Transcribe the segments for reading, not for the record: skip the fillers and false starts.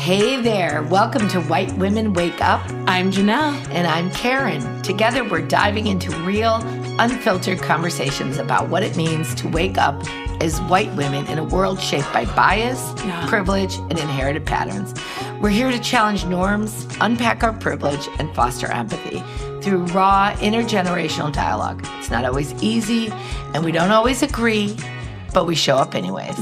Hey there. Welcome to White Women Wake Up. I'm Janelle. And I'm Karen. Together, we're diving into real, unfiltered conversations about what it means to wake up as white women in a world shaped by bias, privilege, and inherited patterns. We're here to challenge norms, unpack our privilege, and foster empathy through raw, intergenerational dialogue. It's not always easy, and we don't always agree, but we show up anyways.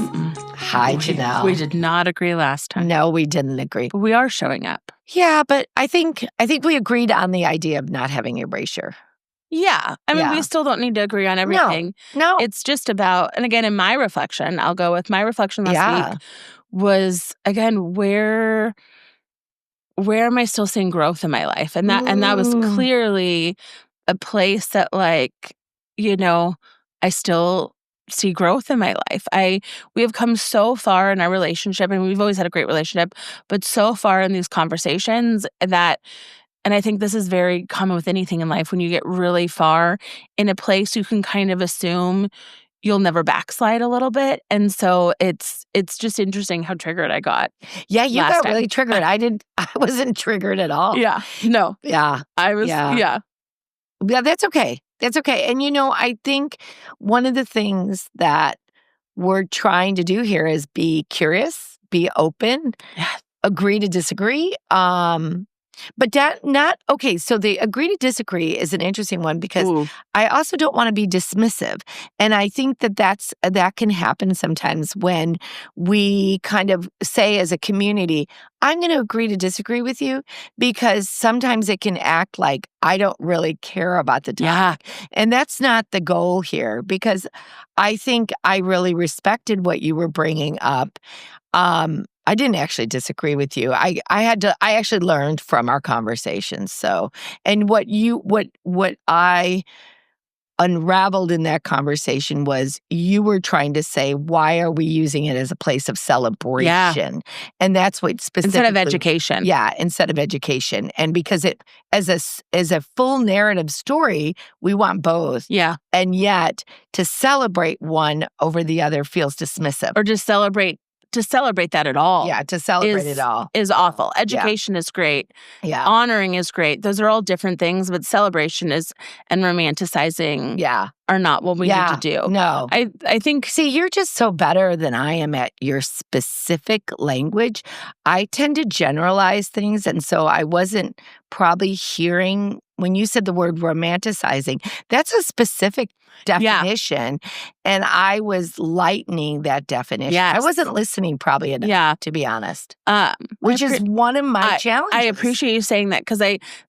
Hi, Janelle. We did not agree last time. No, we didn't agree. But we are showing up. Yeah, but I think we agreed on the idea of not having erasure. Yeah. I mean, we still don't need to agree on everything. No. It's just about, and again, in my reflection, I'll go with my reflection last week, was, again, where am I still seeing growth in my life? And that was clearly a place that, like, I still see growth in my life. We have come so far in our relationship, and we've always had a great relationship, but so far in these conversations that, and I think this is very common with anything in life, when you get really far in a place, you can kind of assume you'll never backslide a little bit. And so it's just interesting how triggered I got. Yeah, you got really triggered. I wasn't triggered at all. Yeah. No. Yeah. I was, Yeah, that's okay. That's okay. And, I think one of the things that we're trying to do here is be curious, be open, agree to disagree. But so the agree to disagree is an interesting one because I also don't want to be dismissive. And I think that can happen sometimes when we kind of say as a community, I'm going to agree to disagree with you, because sometimes it can act like I don't really care about the topic. Yeah. And that's not the goal here, because I think I really respected what you were bringing up. I didn't actually disagree with you. I actually learned from our conversations. So, and what I unraveled in that conversation was you were trying to say, why are we using it as a place of celebration? Yeah. And that's what specifically— Instead of education. Yeah, instead of education. And because it, as a full narrative story, we want both. Yeah. And yet, to celebrate one over the other feels dismissive. Or to celebrate that at all. Yeah, to celebrate it all is awful. Education is great. Yeah. Honoring is great. Those are all different things, but celebration and romanticizing are not what we need to do. No. I think— See, you're just so better than I am at your specific language. I tend to generalize things, and so I wasn't probably hearing when you said the word romanticizing. That's a specific definition, and I was lightening that definition. Yes. I wasn't listening probably enough, to be honest, which is one of my challenges. I appreciate you saying that, because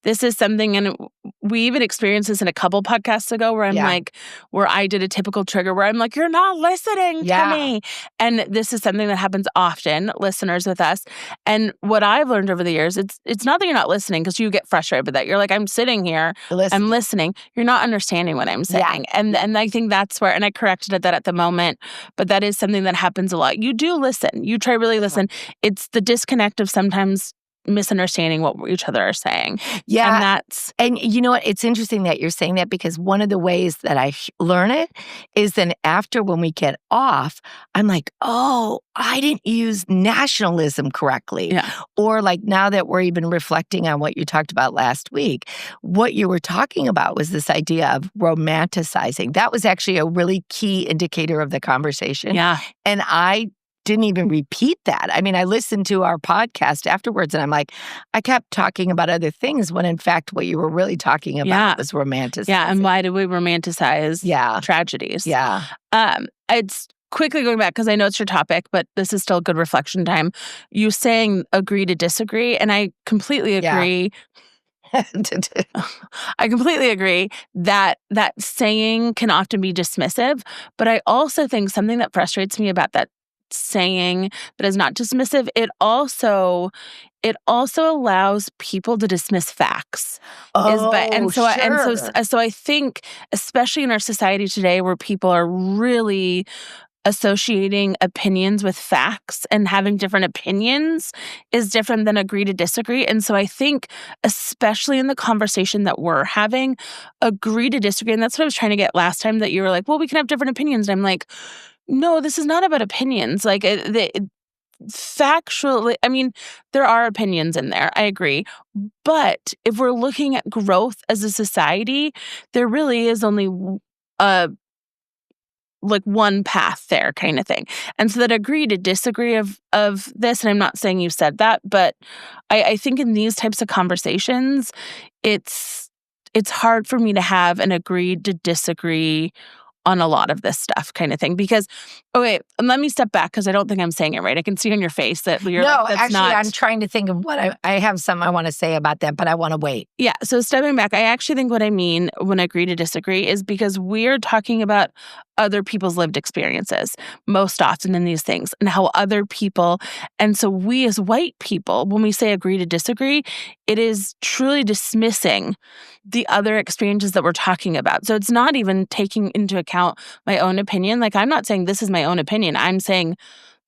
this is something, and we even experienced this in a couple podcasts ago where I'm like, where I did a typical trigger where I'm like, you're not listening to me. And this is something that happens often, listeners with us. And what I've learned over the years, it's not that you're not listening, because you get frustrated with that. You're like, I'm sitting here, I'm listening. You're not understanding what I'm saying. Yeah. And I think that's where, and I corrected that at the moment, but that is something that happens a lot. You do listen. You try really listen. It's the disconnect of sometimes misunderstanding what each other are saying. Yeah. And you know what? It's interesting that you're saying that, because one of the ways that I learn it is then after, when we get off, I'm like, oh, I didn't use nationalism correctly. Yeah. Or like, now that we're even reflecting on what you talked about last week, what you were talking about was this idea of romanticizing. That was actually a really key indicator of the conversation. Yeah. And I didn't even repeat that. I mean, I listened to our podcast afterwards, and I'm like, I kept talking about other things when in fact what you were really talking about was romanticizing. Yeah, and why do we romanticize tragedies? Yeah. It's quickly going back, because I know it's your topic, but this is still good reflection time. You saying agree to disagree, and I completely agree. I completely agree that saying can often be dismissive, but I also think something that frustrates me about that saying that is not dismissive, it also allows people to dismiss facts. So I think, especially in our society today, where people are really associating opinions with facts and having different opinions is different than agree to disagree. And so I think, especially in the conversation that we're having, agree to disagree. And that's what I was trying to get last time, that you were like, well, we can have different opinions. And I'm like, no, this is not about opinions. Like, factually, I mean, there are opinions in there. I agree. But if we're looking at growth as a society, there really is only like one path there kind of thing. And so that agree to disagree of this, and I'm not saying you said that, but I think in these types of conversations, it's hard for me to have an agree to disagree on a lot of this stuff kind of thing. Because, okay, and let me step back because I don't think I'm saying it right. I can see on your face that you're no, like, that's actually, not. I'm trying to think of what I have something I want to say about that, but I want to wait. Yeah, so stepping back, I actually think what I mean when I agree to disagree is because we're talking about other people's lived experiences most often in these things and how other people, and so we as white people, when we say agree to disagree, it is truly dismissing the other experiences that we're talking about. So it's not even taking into account my own opinion. Like, I'm not saying this is my own opinion. I'm saying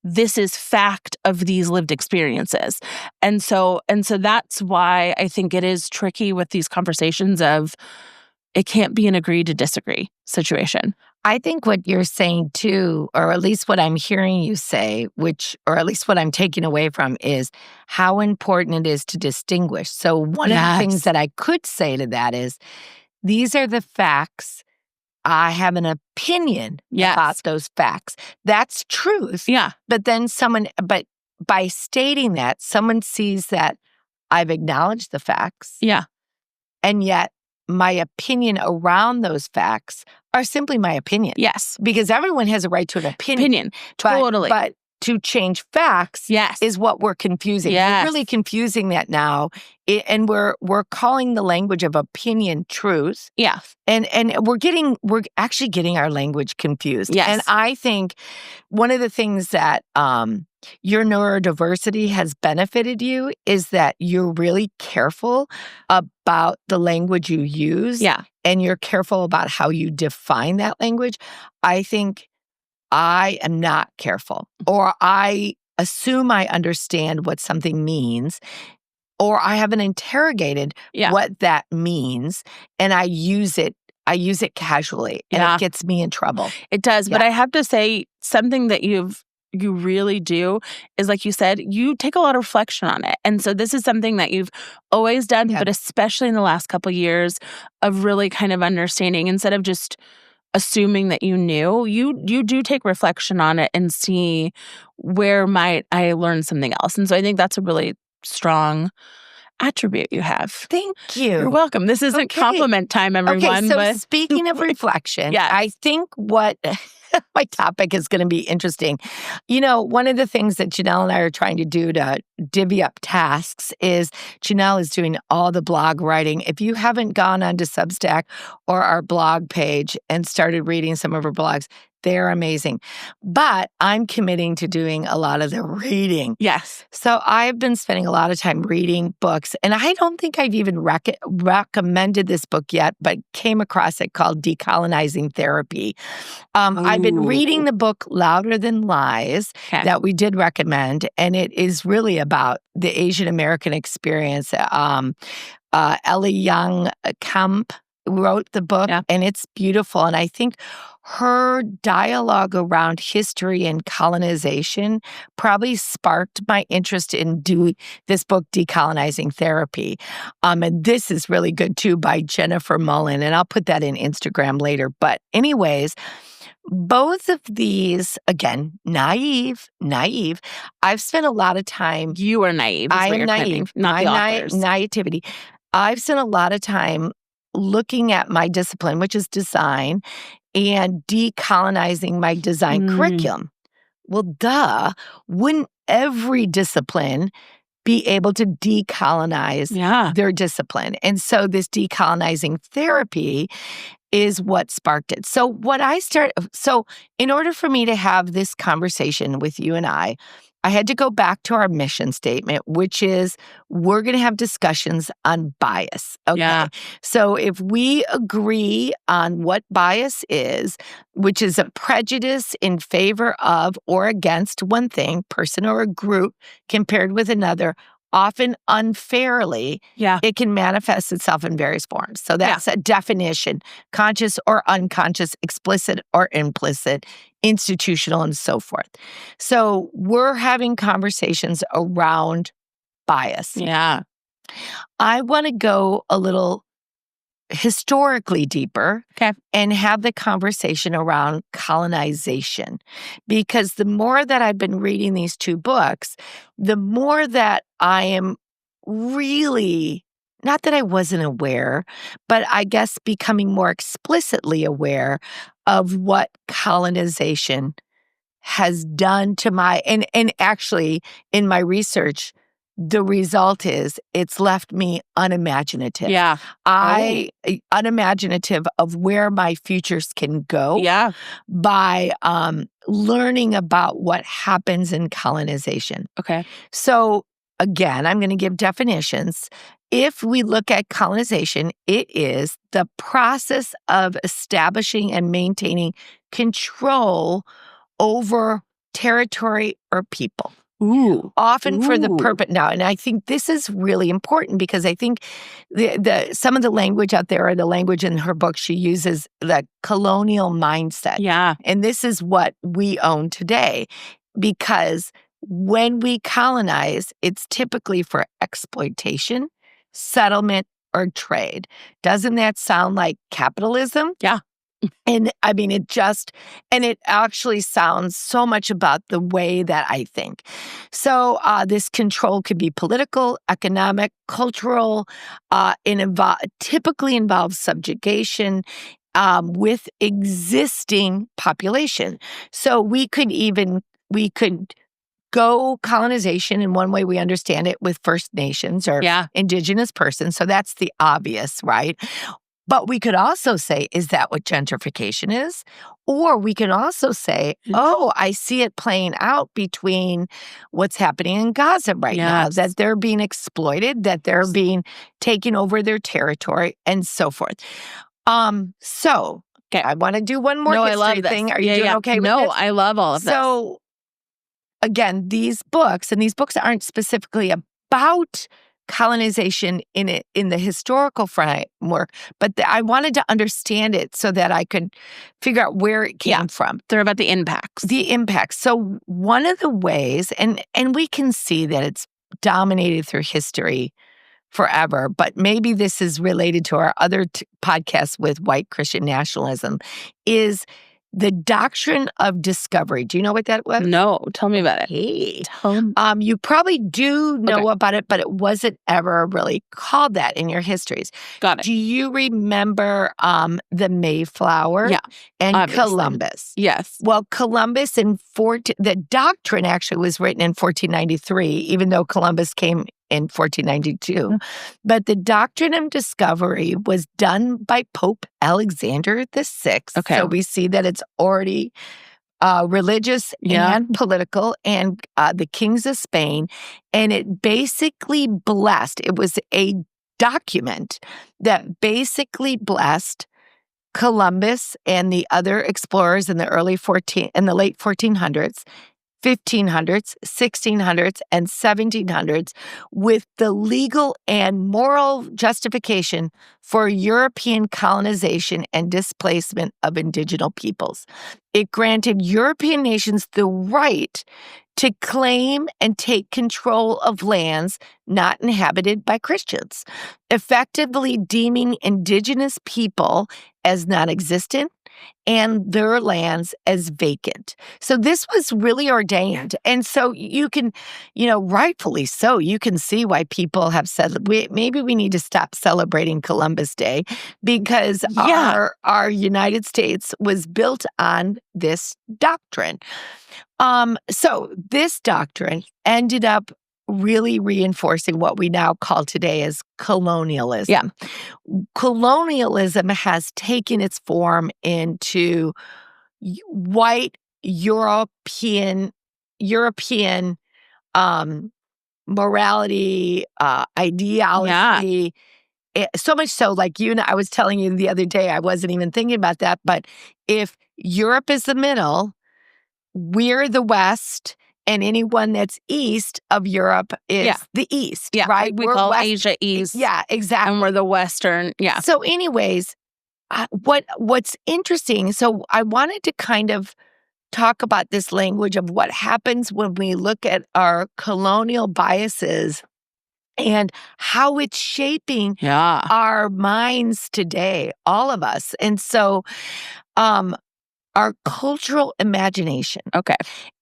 this is fact of these lived experiences. And so that's why I think it is tricky with these conversations of it can't be an agree to disagree situation. I think what you're saying too, or at least what I'm hearing you say, or at least what I'm taking away from, is how important it is to distinguish. So one of the things that I could say to that is, these are the facts. I have an opinion about those facts. That's truth. Yeah. But then but by stating that, someone sees that I've acknowledged the facts. Yeah. And yet my opinion around those facts are simply my opinion. Yes. Because everyone has a right to an opinion. Totally. But to change facts is what we're confusing. Yes. We're really confusing that now. And we're calling the language of opinion truth. Yeah. And we're actually getting our language confused. Yes. And I think one of the things that your neurodiversity has benefited you is that you're really careful about the language you use. Yeah. And you're careful about how you define that language. I think I am not careful, or I assume I understand what something means, or I haven't interrogated what that means, and I use it casually, and it gets me in trouble. It does, but I have to say something that you really do is, like you said, you take a lot of reflection on it. And so this is something that you've always done, but especially in the last couple of years of really kind of understanding, instead of just assuming that you knew, you do take reflection on it and see where might I learn something else. And so I think that's a really strong attribute you have. Thank you. You're welcome. This isn't compliment time, everyone. Okay, so speaking of reflection, I think what my topic is going to be interesting. You know, one of the things that Janelle and I are trying to do to divvy up tasks is Janelle is doing all the blog writing. If you haven't gone onto Substack or our blog page and started reading some of her blogs, they're amazing. But I'm committing to doing a lot of the reading. Yes. So I've been spending a lot of time reading books, and I don't think I've even recommended this book yet, but came across it, called Decolonizing Therapy. I've been reading the book Louder Than Lies that we did recommend, and it is really about the Asian American experience. Ellie Young Kemp wrote the book, and it's beautiful. And I think her dialogue around history and colonization probably sparked my interest in doing this book, Decolonizing Therapy. And this is really good too, by Jennifer Mullen, and I'll put that in Instagram later. But anyways, both of these, again, naive. I've spent a lot of time. You are naive. I'm naive. Not the authors. Naivety. I've spent a lot of time looking at my discipline, which is design, and decolonizing my design curriculum. Well, duh, wouldn't every discipline be able to decolonize their discipline? And so this decolonizing therapy is what sparked it. So in order for me to have this conversation with you and I had to go back to our mission statement, which is we're going to have discussions on bias. Okay. Yeah. So if we agree on what bias is, which is a prejudice in favor of or against one thing, person or a group compared with another, often unfairly, Yeah. it can manifest itself in various forms. So that's a definition, conscious or unconscious, explicit or implicit, institutional, and so forth. So we're having conversations around bias. Yeah. I want to go a little historically deeper and have the conversation around colonization. Because the more that I've been reading these two books, the more that I am really, not that I wasn't aware, but I guess becoming more explicitly aware of what colonization has done to my, and actually in my research, the result is it's left me unimaginative. Yeah. Unimaginative of where my futures can go. Yeah. By learning about what happens in colonization. Okay. So again, I'm going to give definitions. If we look at colonization, it is the process of establishing and maintaining control over territory or people. Often for the purpose now, and I think this is really important because I think some of the language out there, or the language in her book, she uses the colonial mindset. Yeah. And this is what we own today, because when we colonize, it's typically for exploitation, settlement, or trade. Doesn't that sound like capitalism? Yeah. And I mean, it actually sounds so much about the way that I think. So this control could be political, economic, cultural, typically involves subjugation with existing population. So we could go colonization in one way we understand it with First Nations or indigenous persons. So that's the obvious, right? But we could also say, is that what gentrification is? Or we can also say, oh, I see it playing out between what's happening in Gaza right now, that they're being exploited, that they're being taken over their territory, and so forth. So I want to do one more history thing. Are you doing okay with this? No, I love all of this. So again, these books aren't specifically about colonization in the historical framework, but I wanted to understand it so that I could figure out where it came from. They're about the impacts. The impacts. So one of the ways, and we can see that it's dominated through history forever, but maybe this is related to our other podcast with white Christian nationalism, is the doctrine of discovery. Do you know what that was? No, tell me about it. Hey. You probably do know about it, but it wasn't ever really called that in your histories. Got it. Do you remember the Mayflower and obviously. Columbus? Yes. Well, Columbus the doctrine actually was written in 1493, even though Columbus came in 1492. But the doctrine of discovery was done by Pope Alexander VI. Okay. So we see that it's already religious and political, and the kings of Spain. And it basically it was a document that basically blessed Columbus and the other explorers in the late 1400s, 1500s, 1600s, and 1700s with the legal and moral justification for European colonization and displacement of indigenous peoples. It granted European nations the right to claim and take control of lands not inhabited by Christians, effectively deeming indigenous people as non-existent and their lands as vacant. So this was really ordained. And so you can, rightfully so, you can see why people have said, maybe we need to stop celebrating Columbus Day, because our United States was built on this doctrine. So this doctrine ended up really reinforcing what we now call today as colonialism. Yeah. Colonialism has taken its form into white European morality, ideology. So much so, like I was telling you the other day, I wasn't even thinking about that, but if Europe is the middle, we're the West, and anyone that's east of Europe is the East, right? We call Asia East. Yeah, exactly. And we're the Western, So anyways, what's interesting, so I wanted to kind of talk about this language of what happens when we look at our colonial biases and how it's shaping our minds today, all of us. And so our cultural imagination. Okay.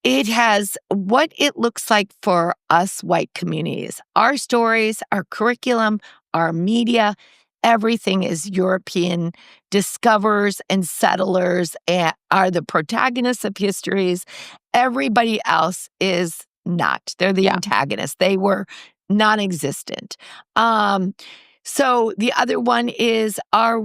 It has what it looks like for us white communities. Our stories, our curriculum, our media, everything is European. Discoverers and settlers are the protagonists of histories. Everybody else is not. They're the antagonists. They were non-existent. So the other one is our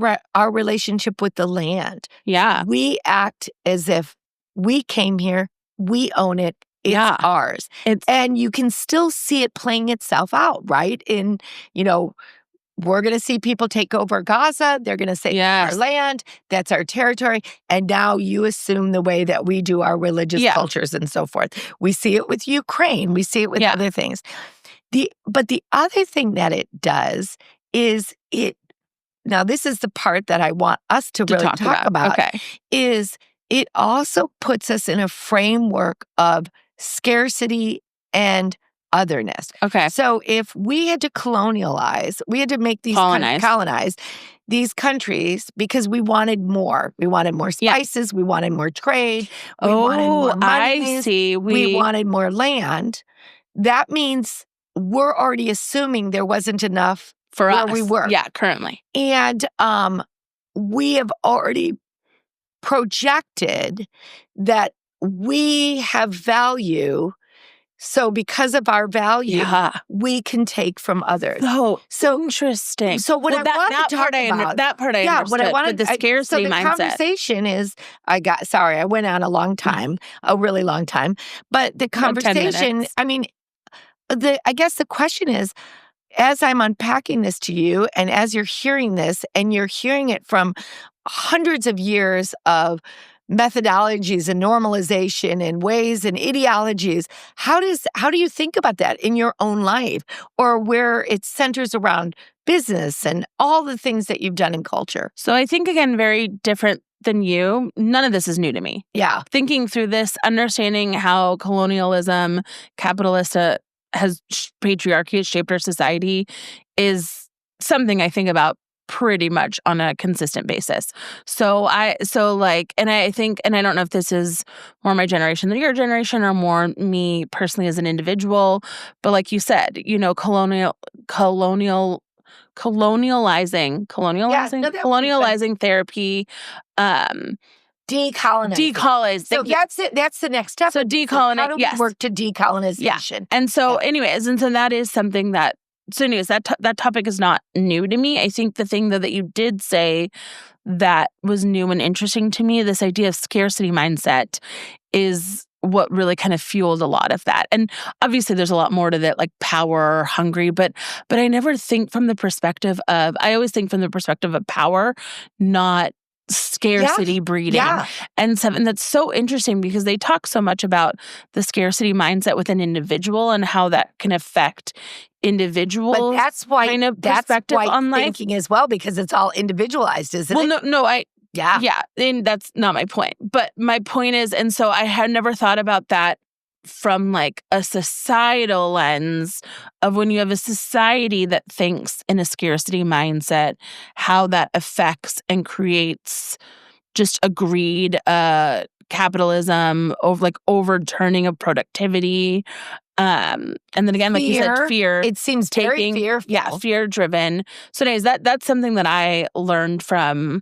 relationship with the land. Yeah. We act as if we came here, we own it, it's ours. And you can still see it playing itself out, right? We're going to see people take over Gaza. They're going to say our land, that's our territory. And now you assume the way that we do our religious cultures and so forth. We see it with Ukraine. We see it with other things. But the other thing that it does is now this is the part that I want us to really talk about, is it also puts us in a framework of scarcity and otherness. Okay. So if we had to colonize these colonize these countries because we wanted more. We wanted more spices. We wanted more trade. We wanted more money. I see. We wanted more land. That means we're already assuming there wasn't enough for where us. we were. Yeah, currently. And we have already projected that we have value. So because of our value, we can take from others. So interesting. So what I want to talk about... that part I understood, but the scarcity mindset. So the conversation is... I went on a long time, a really long time. But the conversation, I mean, I guess the question is, as I'm unpacking this to you and as you're hearing this and you're hearing it from hundreds of years of methodologies and normalization and ways and ideologies, how do you think about that in your own life or where it centers around business and all the things that you've done in culture? So I think, again, very different than you. None of this is new to me. Yeah. Thinking through this, understanding how colonialism, capitalist patriarchy has shaped our society is something I think about pretty much on a consistent basis. I think, and I don't know if this is more my generation than your generation or more me personally as an individual, but like you said, colonializing therapy, decolonize. So that's it. That's the next step. So decolonize. How do we work to decolonization? Yeah. And so, anyways, and so that is something that. So, anyways, that topic is not new to me. I think the thing that you did say that was new and interesting to me, this idea of scarcity mindset, is what really kind of fueled a lot of that. And obviously, there's a lot more to that, like power, hungry, but I never think from the perspective of. I always think from the perspective of power, not scarcity breeding. And that's so interesting because they talk so much about the scarcity mindset with an individual and how that can affect individuals. But that's why kind of perspective on life. Thinking as well, because it's all individualized, isn't it? Yeah, and that's not my point. But my point is, and so I had never thought about that from like a societal lens of when you have a society that thinks in a scarcity mindset, how that affects and creates just a greed, capitalism, overturning of productivity. And then again, like you said, fear. It seems very fearful. Yeah, fear-driven. So anyways, that's something that I learned from.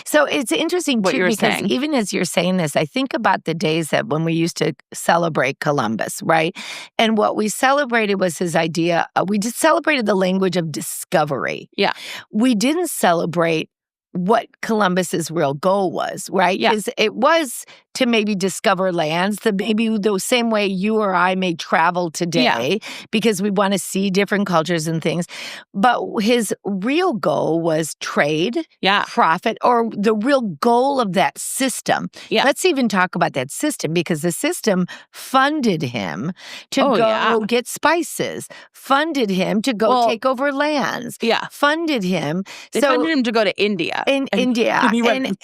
So it's interesting, too, because even as you're saying this, I think about the days that when we used to celebrate Columbus, right? And what we celebrated was his idea, we just celebrated the language of discovery. Yeah. We didn't celebrate what Columbus's real goal was, right? Yeah. Is it was to maybe discover lands that maybe the same way you or I may travel today because we want to see different cultures and things. But his real goal was trade, profit, or the real goal of that system. Yeah. Let's even talk about that system because the system funded him to go get spices, funded him to go take over lands, funded him. They funded him to go to India. India,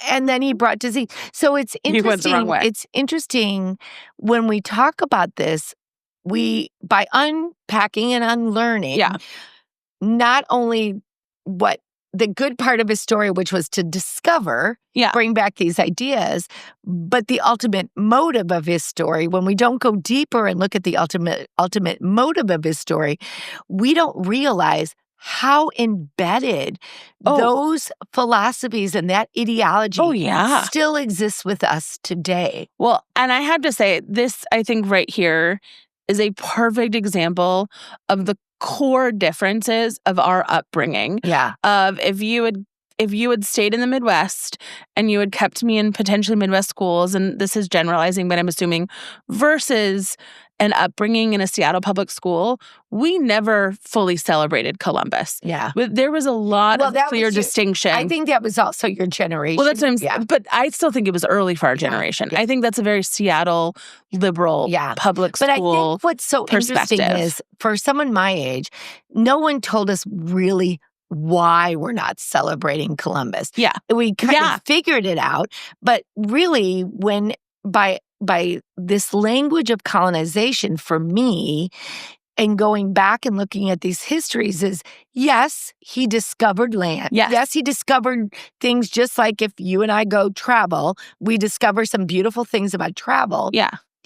and then he brought disease. So it's interesting. He went the wrong way. It's interesting when we talk about this. By unpacking and unlearning, not only what the good part of his story, which was to discover, bring back these ideas, but the ultimate motive of his story. When we don't go deeper and look at the ultimate motive of his story, we don't realize how embedded those philosophies and that ideology still exists with us today. Well, and I have to say, this, I think right here is a perfect example of the core differences of our upbringing. Of if you had stayed in the Midwest and you had kept me in potentially Midwest schools, and this is generalizing, but I'm assuming, versus an upbringing in a Seattle public school, we never fully celebrated Columbus. There was a lot of clear distinction. I think that was also your generation. Well, that's what I'm saying. But I still think it was early for our generation. I think that's a very Seattle liberal public school. But I think what's so interesting is, for someone my age, no one told us really why we're not celebrating Columbus. We kind of figured it out, but really when by this language of colonization, for me, and going back and looking at these histories is, yes, he discovered land. Yes, he discovered things just like if you and I go travel, we discover some beautiful things about travel.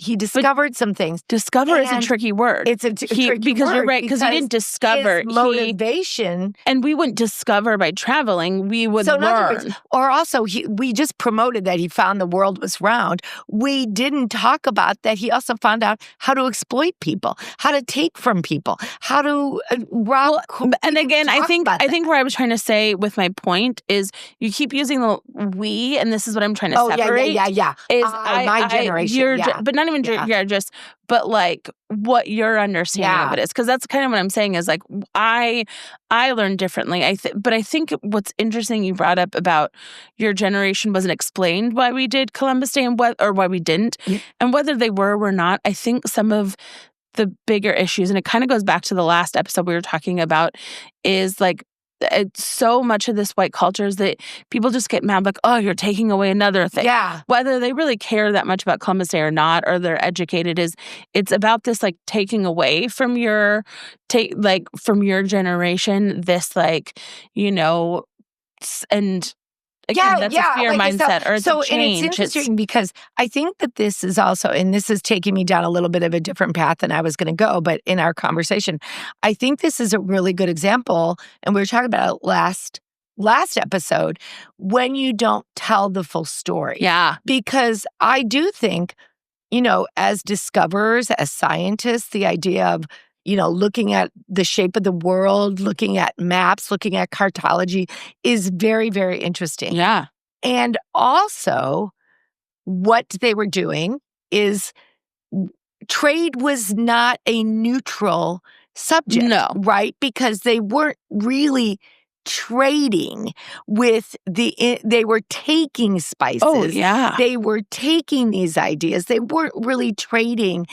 He discovered some things. Discover is a tricky word. It's a tricky because word. You're right, because he didn't discover. His motivation. And we wouldn't discover by traveling. We would learn. Or also, we just promoted that he found the world was round. We didn't talk about that he also found out how to exploit people, how to take from people, how to rob. And again, I think where I was trying to say with my point is you keep using the we, and this is what I'm trying to separate. Is my generation. But not even but like what your understanding of it is, because that's kind of what I'm saying is like I learned differently. But I think what's interesting you brought up about your generation wasn't explained why we did Columbus Day and why we didn't, and whether they were not. I think some of the bigger issues, and it kind of goes back to the last episode we were talking about, is like so much of this white culture is that people just get mad, like, oh, you're taking away another thing. Whether they really care that much about Columbus Day or not, or they're educated, it's about this like taking away from your generation, this like, and again, that's a fear mindset or it's a change. And it's interesting because I think that this is also, and this is taking me down a little bit of a different path than I was going to go, but in our conversation, I think this is a really good example, and we were talking about it last episode, when you don't tell the full story. Because I do think, as discoverers, as scientists, the idea of looking at the shape of the world, looking at maps, looking at cartology is very, very interesting. And also, what they were doing is trade was not a neutral subject, right? Because they weren't really trading with they were taking spices. They were taking these ideas. They weren't really trading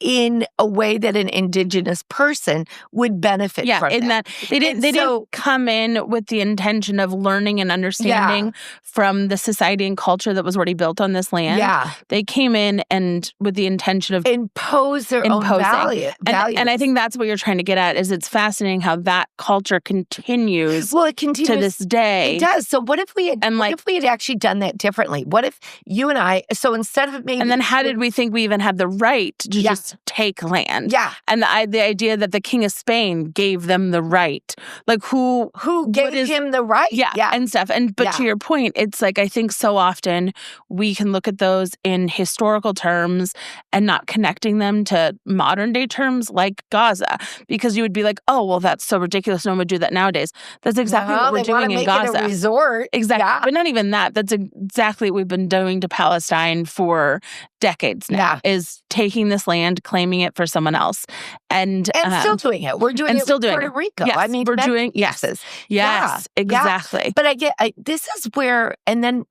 in a way that an indigenous person would benefit from. In that they didn't come in with the intention of learning and understanding from the society and culture that was already built on this land. They came in and with the intention of impose their own values. And I think that's what you're trying to get at, is it's fascinating how that culture continues. Well, it continues to this day. It does. So what if we had actually done that differently? What if you and I, so instead of maybe... And then how did we think we even had the right to just just take land. Yeah. And the idea that the King of Spain gave them the right. Like who gave him the right? Yeah. And stuff. But to your point, it's like I think so often we can look at those in historical terms and not connecting them to modern day terms like Gaza. Because you would be like, oh, well, that's so ridiculous. No one would do that nowadays. That's exactly what we're doing in Gaza. It a resort. Exactly. Yeah. But not even that. That's exactly what we've been doing to Palestine for decades now, is taking this land, claiming it for someone else. And still doing it. We're doing it in Puerto Rico. Yes, I mean, we're doing, yes, exactly. Yeah. But this is where, and then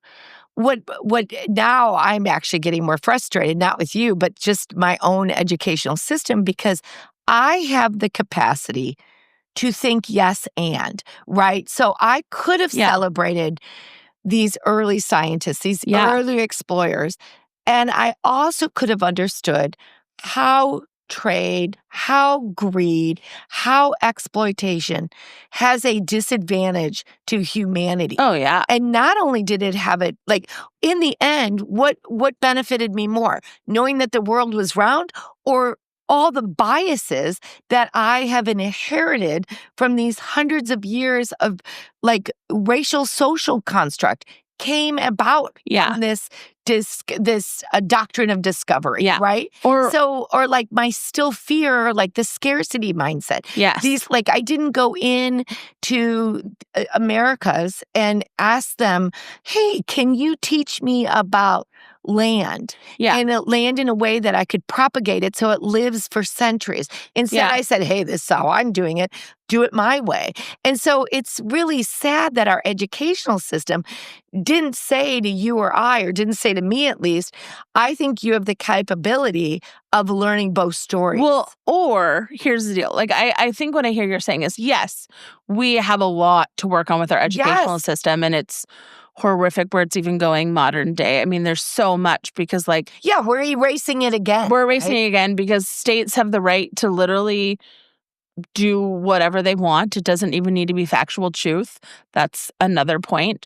what now I'm actually getting more frustrated, not with you, but just my own educational system, because I have the capacity to think yes and, right? So I could have celebrated these early scientists, these early explorers, and I also could have understood how trade, how greed, how exploitation has a disadvantage to humanity. Oh, yeah. And not only did it have it, like, in the end, what benefited me more? Knowing that the world was round, or all the biases that I have inherited from these hundreds of years of, like, racial social construct came about from this doctrine of discovery, right? Or like my still fear, like the scarcity mindset. Yes. These, like, I didn't go in to Americas and ask them, hey, can you teach me about land? And land in a way that I could propagate it so it lives for centuries. Instead, I said, hey, this is how I'm doing it. Do it my way. And so it's really sad that our educational system didn't say to you or I, or didn't say to me at least, I think you have the capability of learning both stories. Well, or here's the deal. Like, I think what I hear you're saying is, yes, we have a lot to work on with our educational system, and it's horrific where it's even going modern day. I mean, there's so much because, like... Yeah, we're erasing it again. We're erasing it again because states have the right to literally do whatever they want. It doesn't even need to be factual truth. That's another point.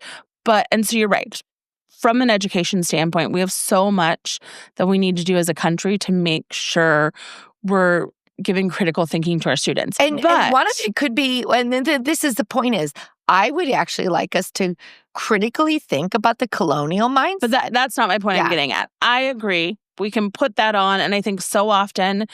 And so you're right. From an education standpoint, we have so much that we need to do as a country to make sure we're giving critical thinking to our students. And one of it could be, and this is the point is, I would actually like us to critically think about the colonial mindset. But that's not my point I'm getting at. I agree. We can put that on. And I think so often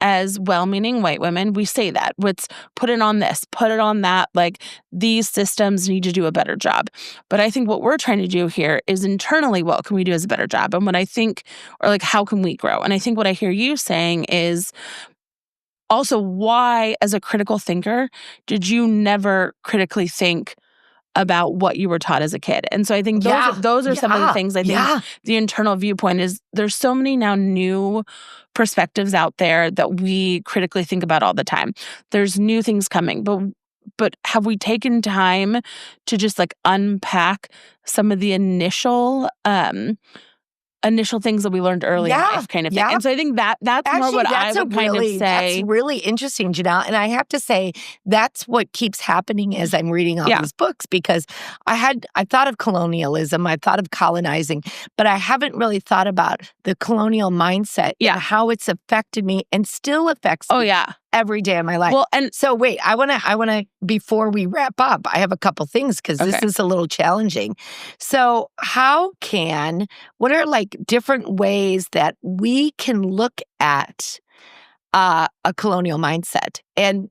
as well-meaning white women, we say that. Let's put it on this, put it on that. Like, these systems need to do a better job. But I think what we're trying to do here is internally, what can we do as a better job? And what I think, or like, how can we grow? And I think what I hear you saying is also, why, as a critical thinker, did you never critically think about what you were taught as a kid? And so I think those are some of the things I think the internal viewpoint is, there's so many now new perspectives out there that we critically think about all the time. There's new things coming, but have we taken time to just, like, unpack some of the initial things that we learned early in life, kind of thing? And so I think that's actually more what I would kind of say. That's really interesting, Janelle. And I have to say, that's what keeps happening as I'm reading all these books, because I thought of colonialism, I thought of colonizing, but I haven't really thought about the colonial mindset and how it's affected me and still affects me every day of my life. Well, and so wait, I want to, before we wrap up, I have a couple things, because this is a little challenging. So what are, like, different ways that we can look at a colonial mindset? And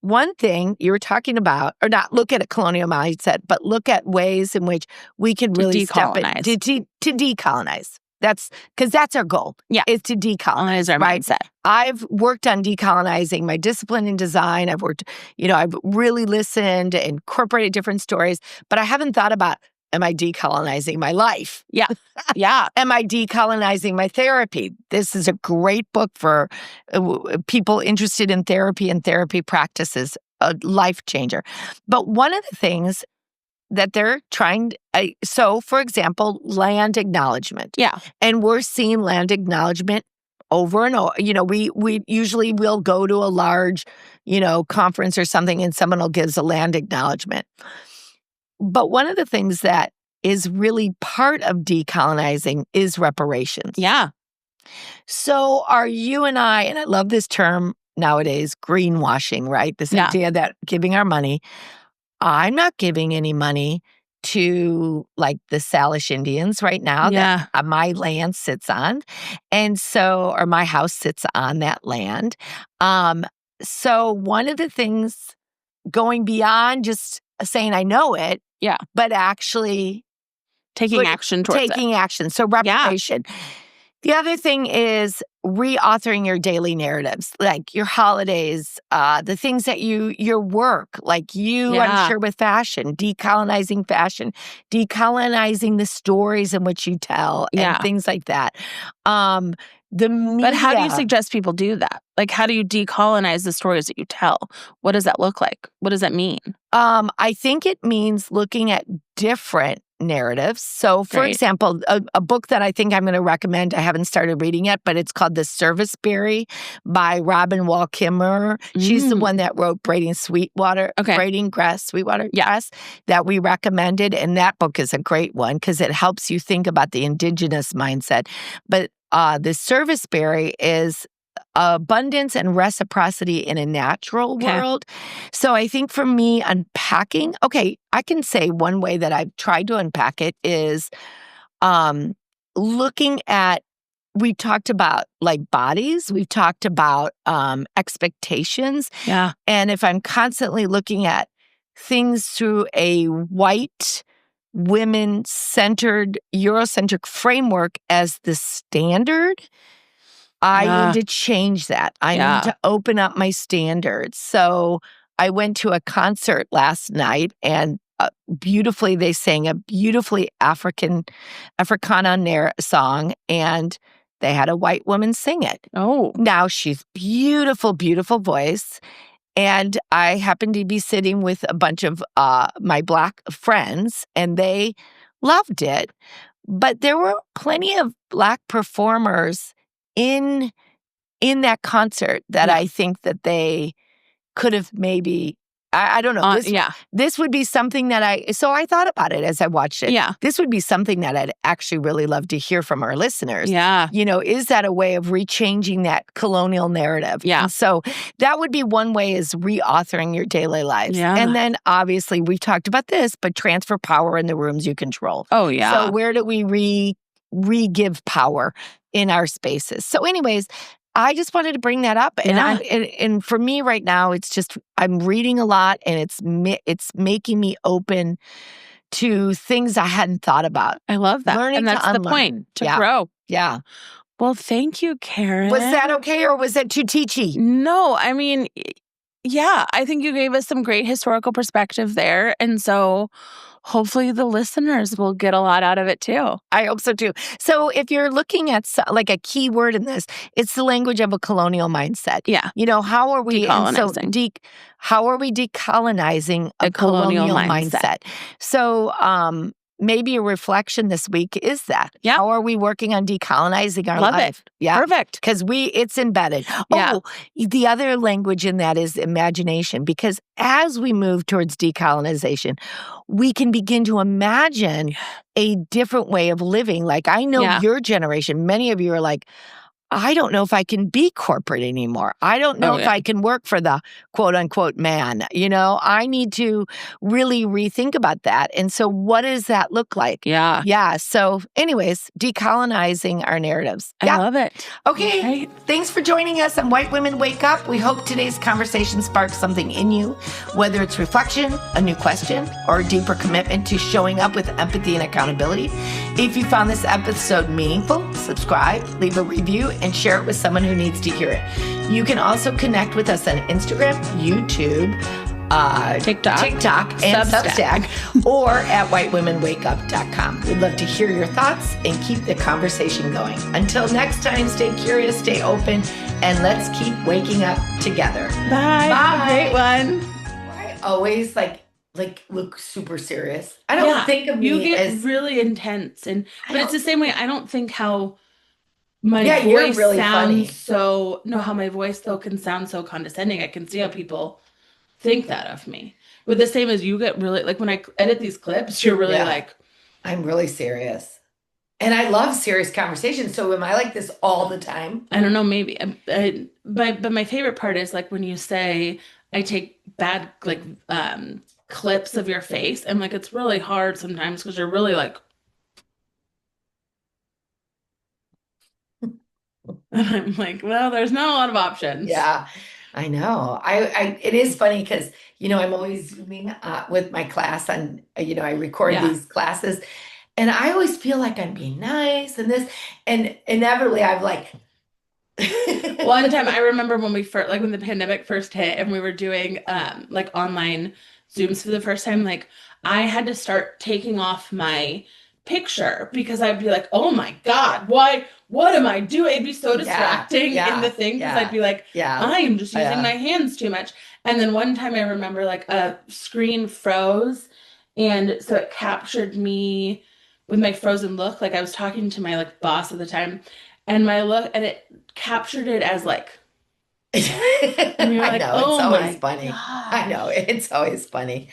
one thing you were talking about, or not look at a colonial mindset, but look at ways in which we can really step in to decolonize. That's because that's our goal. Is to decolonize our mindset. I've worked on decolonizing my discipline in design. I've really listened and incorporated different stories, but I haven't thought about, am I decolonizing my life? Am I decolonizing my therapy? This is a great book for people interested in therapy and therapy practices, a life changer. But one of the things that they're trying, so for example, land acknowledgement. And we're seeing land acknowledgement over and over. We usually will go to a large, conference or something, and someone will give us a land acknowledgement. But one of the things that is really part of decolonizing is reparations. So are you and I love this term nowadays, greenwashing, right? This idea that giving our money, I'm not giving any money to like the Salish Indians right now that my land sits on. And so, or my house sits on that land. So one of the things going beyond just saying I know it, but actually taking action towards taking action. So reparation. The other thing is reauthoring your daily narratives, like your holidays, the things that your work, like you, I'm sure with fashion, decolonizing the stories in which you tell and things like that. The media. But how do you suggest people do that? Like, how do you decolonize the stories that you tell? What does that look like? What does that mean? I think it means looking at different narratives. So, for example, a book that I think I'm going to recommend, I haven't started reading it, but it's called The Serviceberry by Robin Wall Kimmerer. She's the one that wrote Braiding Sweetwater, Braiding Grass, Sweetwater Grass, that we recommended. And that book is a great one because it helps you think about the indigenous mindset. But the Serviceberry is abundance and reciprocity in a natural world. So I think for me, unpacking, I can say one way that I've tried to unpack it is looking at, we talked about like bodies, we've talked about expectations. And if I'm constantly looking at things through a white, women-centered, Eurocentric framework as the standard, I need to change that. I need to open up my standards. So I went to a concert last night and beautifully, they sang a beautifully Africana song and they had a white woman sing it. Now she's beautiful, beautiful voice. And I happened to be sitting with a bunch of my Black friends and they loved it. But there were plenty of Black performers in that concert that I think that they could have maybe, I don't know. This would be something that so I thought about it as I watched it. This would be something that I'd actually really love to hear from our listeners. You know, is that a way of rechanging that colonial narrative? And so that would be one way, is reauthoring your daily lives. And then obviously we've talked about this, but transfer power in the rooms you control. So where do we re-give power in our spaces? So anyways, I just wanted to bring that up. And and for me right now, it's just, I'm reading a lot and it's making me open to things I hadn't thought about. I love that. Learning and that's to the unlearn. point, to grow. Well, thank you, Karen. Was that okay or was that too teachy? No, I mean, I think you gave us some great historical perspective there. And so hopefully the listeners will get a lot out of it too. I hope so too. So if you're looking at like a key word in this, it's the language of a colonial mindset. You know, how are we how are we decolonizing a colonial mindset? So maybe a reflection this week is that. How are we working on decolonizing our life? Perfect. Because it's embedded. The other language in that is imagination, because as we move towards decolonization, we can begin to imagine a different way of living. Like, I know your generation, many of you are like, I don't know if I can be corporate anymore. I don't know if I can work for the quote unquote man. You know, I need to really rethink about that. And so what does that look like? So anyways, decolonizing our narratives. I love it. Okay. Thanks for joining us on White Women Wake Up. We hope today's conversation sparks something in you, whether it's reflection, a new question, or a deeper commitment to showing up with empathy and accountability. If you found this episode meaningful, subscribe, leave a review, and share it with someone who needs to hear it. You can also connect with us on Instagram, YouTube, TikTok, and Substack, or at whitewomenwakeup.com. We'd love to hear your thoughts and keep the conversation going. Until next time, stay curious, stay open, and let's keep waking up together. Bye. Bye. Great one. I always like look super serious. I don't think of me you get as really intense, but it's the same way. I don't think how my voice you're really sounds funny. how my voice though can sound so condescending. I can see how people think that of me. But the same as you get really, like when I edit these clips, you're really like, I'm really serious. And I love serious conversation. So am I like this all the time? I don't know, maybe. But my favorite part is like when you say I take bad like clips of your face. And like it's really hard sometimes because you're really like, and I'm like, well, there's not a lot of options. Yeah, I know. It is funny because, I'm always Zooming with my class and, I record Yeah. these classes and I always feel like I'm being nice and this, and inevitably I'm like, One time I remember when we first, like when the pandemic first hit and we were doing like online Zooms for the first time, like I had to start taking off my picture because I'd be like, oh my God, what am I doing? It'd be so yeah, distracting in the yeah, thing because I'd yeah, be like, yeah, I am just using my yeah. hands too much. And then one time I remember like a screen froze and so it captured me with my frozen look. Like I was talking to my like boss at the time and my look and it captured it as like, and you're I like, know, it's oh always my funny. I know, gosh. it's always funny.